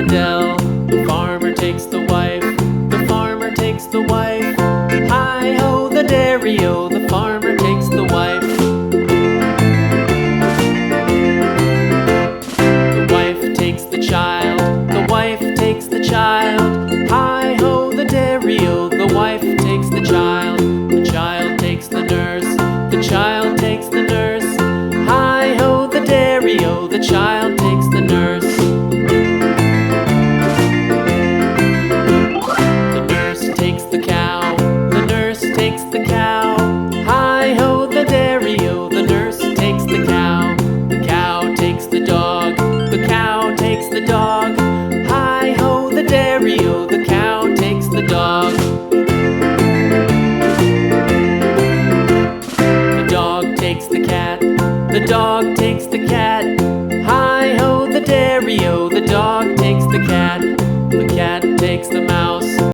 dell. The farmer takes the wife, the farmer takes the wife. Hi-ho, the dairy-o, the farmer takes the wife. The wife takes the child, the wife takes the child. Hi-ho, the dairy-o, the wife takes the child. The child takes the nurse, the child takes the nurse. Hi-ho, the dairy-o, the child takes the nurse. The nurse takes the cow, the nurse takes the cow. Hi-ho, the dairy-o, the nurse takes the cow. The cow takes the dog, the cow takes the dog. Hi-ho, the dairy-o, the cow takes the dog. The dog takes the cat, the dog takes the cat. Hi-ho, the dairy-o, the dog takes the cat. The cat takes the mouse,